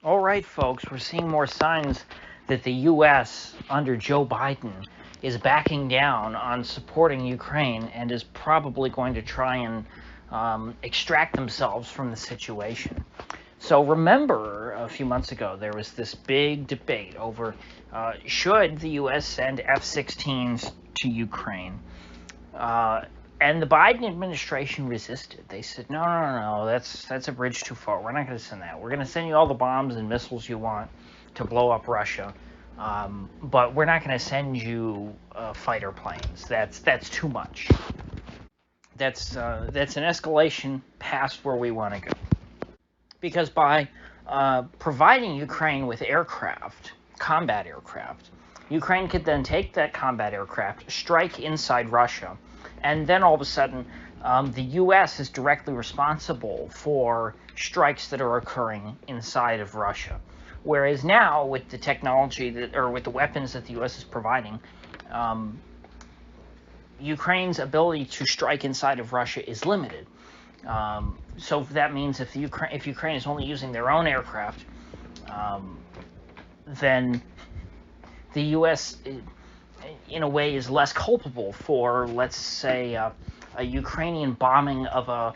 All right, folks, we're seeing more signs that the U.S. under Joe Biden is backing down on supporting Ukraine and is probably going to try and extract themselves from the situation. So remember, a few months ago, there was this big debate over should the U.S. send F-16s to Ukraine? And the Biden administration resisted. They said, no, that's a bridge too far. We're not going to send that. We're going to send you all the bombs and missiles you want to blow up Russia, but we're not going to send you fighter planes. That's too much. That's an escalation past where we want to go. Because by providing Ukraine with aircraft, combat aircraft, Ukraine could then take that combat aircraft, strike inside Russia, and then all of a sudden, the U.S. is directly responsible for strikes that are occurring inside of Russia. Whereas now, with the technology or with the weapons that the U.S. is providing, Ukraine's ability to strike inside of Russia is limited. So that means if Ukraine is only using their own aircraft, then the U.S. in a way is less culpable for, let's say, a Ukrainian bombing of a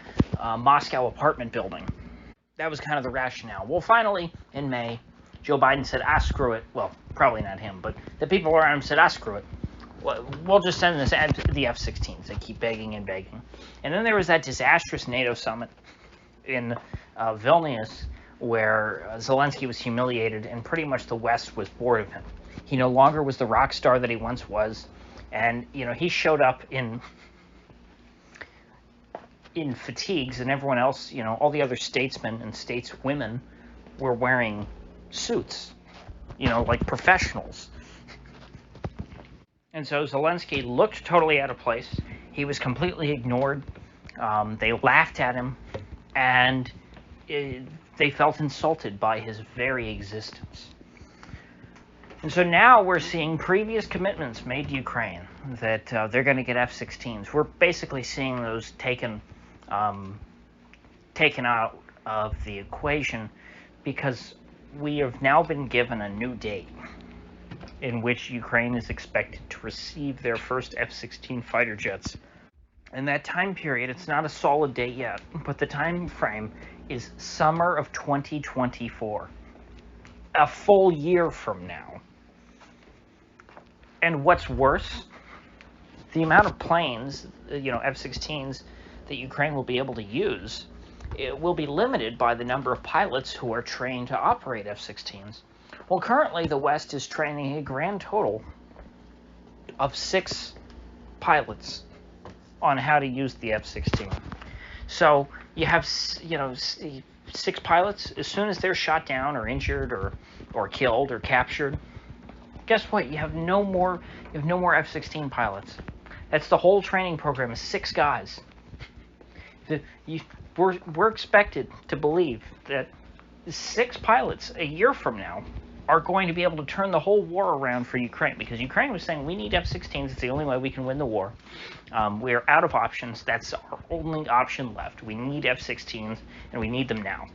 Moscow apartment building. That was kind of the rationale. Well, finally, in May, Joe Biden said, screw it. Well, probably not him, but the people around him said, screw it. We'll just send the F-16s. They keep begging and begging. And then there was that disastrous NATO summit in Vilnius where Zelensky was humiliated and pretty much the West was bored of him. He no longer was the rock star that he once was. And, he showed up in fatigues, and everyone else, all the other statesmen and stateswomen were wearing suits, like professionals. And so Zelensky looked totally out of place. He was completely ignored. They laughed at him, and they felt insulted by his very existence. And so now we're seeing previous commitments made to Ukraine that they're going to get F-16s. We're basically seeing those taken out of the equation because we have now been given a new date in which Ukraine is expected to receive their first F-16 fighter jets. And that time period, it's not a solid date yet, but the time frame is summer of 2024, a full year from now. And what's worse, the amount of planes, F-16s, that Ukraine will be able to use, it will be limited by the number of pilots who are trained to operate F-16s. Well, currently the West is training a grand total of 6 pilots on how to use the F-16. So you have, 6 pilots. As soon as they're shot down or injured or killed or captured, guess what? You have no more F-16 pilots. That's the whole training program is 6 guys. We're expected to believe that 6 pilots a year from now are going to be able to turn the whole war around for Ukraine, because Ukraine was saying we need F-16s. It's the only way we can win the war. We're out of options. That's our only option left. We need F-16s, and we need them now.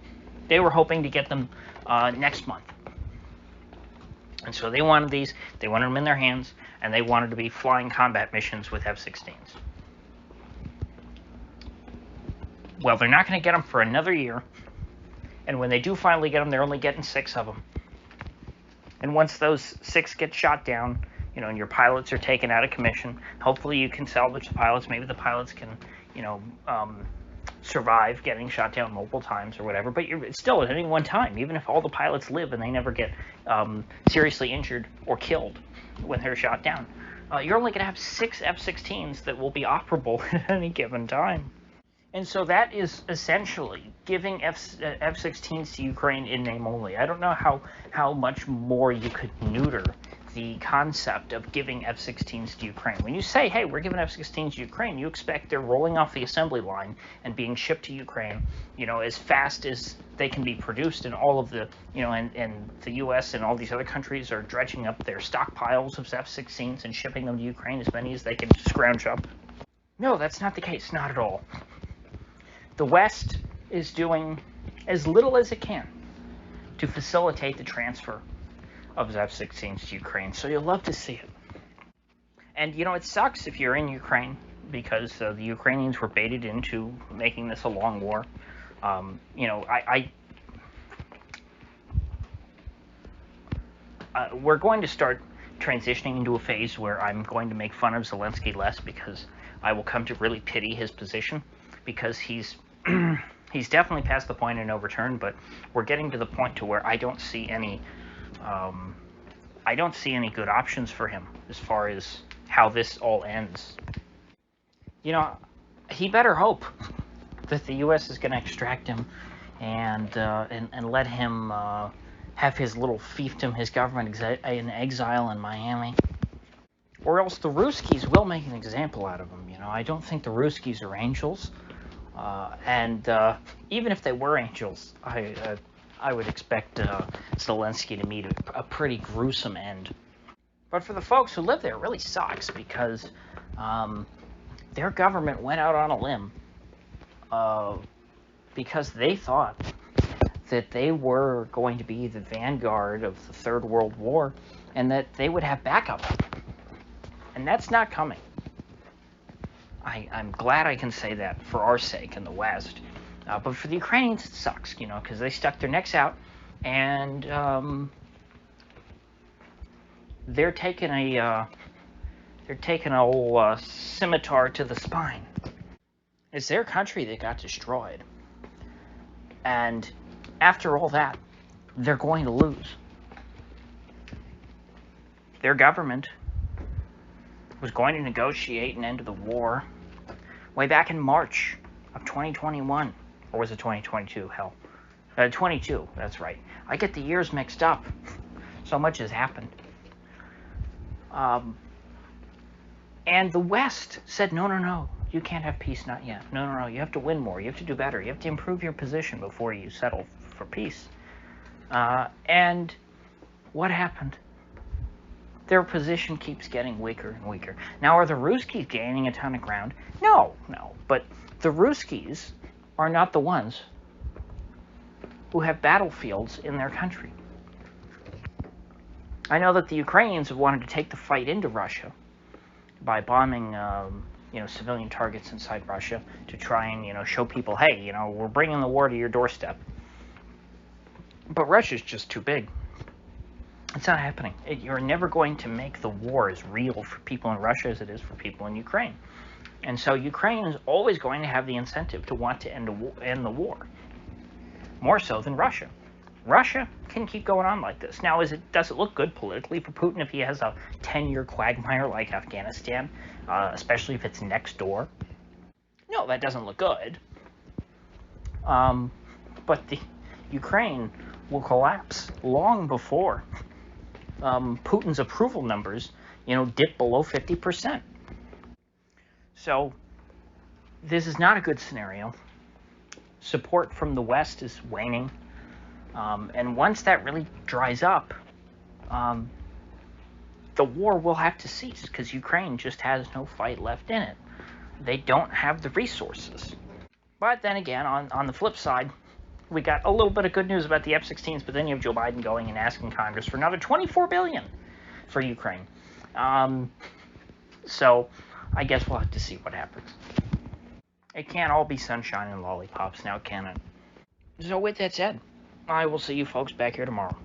They were hoping to get them next month. And so they wanted these. They wanted them in their hands, and they wanted to be flying combat missions with F-16s. Well, they're not going to get them for another year. And when they do finally get them, they're only getting 6 of them. And once those 6 get shot down, and your pilots are taken out of commission, hopefully you can salvage the pilots. Maybe the pilots can, survive getting shot down multiple times or whatever. But it's still at any one time, even if all the pilots live and they never get seriously injured or killed when they're shot down, you're only going to have 6 F-16s that will be operable at any given time. And so that is essentially giving F-16s to Ukraine in name only. I don't know how much more you could neuter the concept of giving F-16s to Ukraine. When you say, hey, we're giving F-16s to Ukraine, you expect they're rolling off the assembly line and being shipped to Ukraine, as fast as they can be produced, and all of the, and the U.S. and all these other countries are dredging up their stockpiles of F-16s and shipping them to Ukraine, as many as they can scrounge up. No, that's not the case, not at all. The West is doing as little as it can to facilitate the transfer of his F-16s to Ukraine. So you'll love to see it. And, it sucks if you're in Ukraine, because the Ukrainians were baited into making this a long war. We're going to start transitioning into a phase where I'm going to make fun of Zelensky less, because I will come to really pity his position, because he's he's definitely past the point of no return, but we're getting to the point to where I don't see any good options for him as far as how this all ends. He better hope that the U.S. is going to extract him and let him have his little fiefdom, his government in exile in Miami. Or else the Ruskies will make an example out of him. I don't think the Ruskies are angels. And even if they were angels, I would expect Zelensky to meet a pretty gruesome end. But for the folks who live there, it really sucks, because their government went out on a limb because they thought that they were going to be the vanguard of the Third World War and that they would have backup. And that's not coming. I'm glad I can say that for our sake in the West. But for the Ukrainians, it sucks, because they stuck their necks out, and they're taking a old scimitar to the spine. It's their country that got destroyed, and after all that, they're going to lose. Their government was going to negotiate an end to the war way back in March of 2021. Or was it 2022? Hell. 22, that's right. I get the years mixed up. So much has happened. And the West said, no, you can't have peace, not yet. No, you have to win more. You have to do better. You have to improve your position before you settle for peace. And what happened? Their position keeps getting weaker and weaker. Now, are the Ruskies gaining a ton of ground? No. But the Ruskies are not the ones who have battlefields in their country. I know that the Ukrainians have wanted to take the fight into Russia by bombing, civilian targets inside Russia to try and, show people, hey, we're bringing the war to your doorstep. But Russia's just too big. It's not happening. You're never going to make the war as real for people in Russia as it is for people in Ukraine. And so Ukraine is always going to have the incentive to want to end the war. More so than Russia. Russia can keep going on like this. Now, does it look good politically for Putin if he has a 10-year quagmire like Afghanistan, especially if it's next door? No, that doesn't look good. But the Ukraine will collapse long before Putin's approval numbers, dip below 50%. So this is not a good scenario. Support from the West is waning. And once that really dries up, the war will have to cease, because Ukraine just has no fight left in it. They don't have the resources. But then again, on the flip side, we got a little bit of good news about the F-16s, but then you have Joe Biden going and asking Congress for another $24 billion for Ukraine. So I guess we'll have to see what happens. It can't all be sunshine and lollipops now, can it? So with that said, I will see you folks back here tomorrow.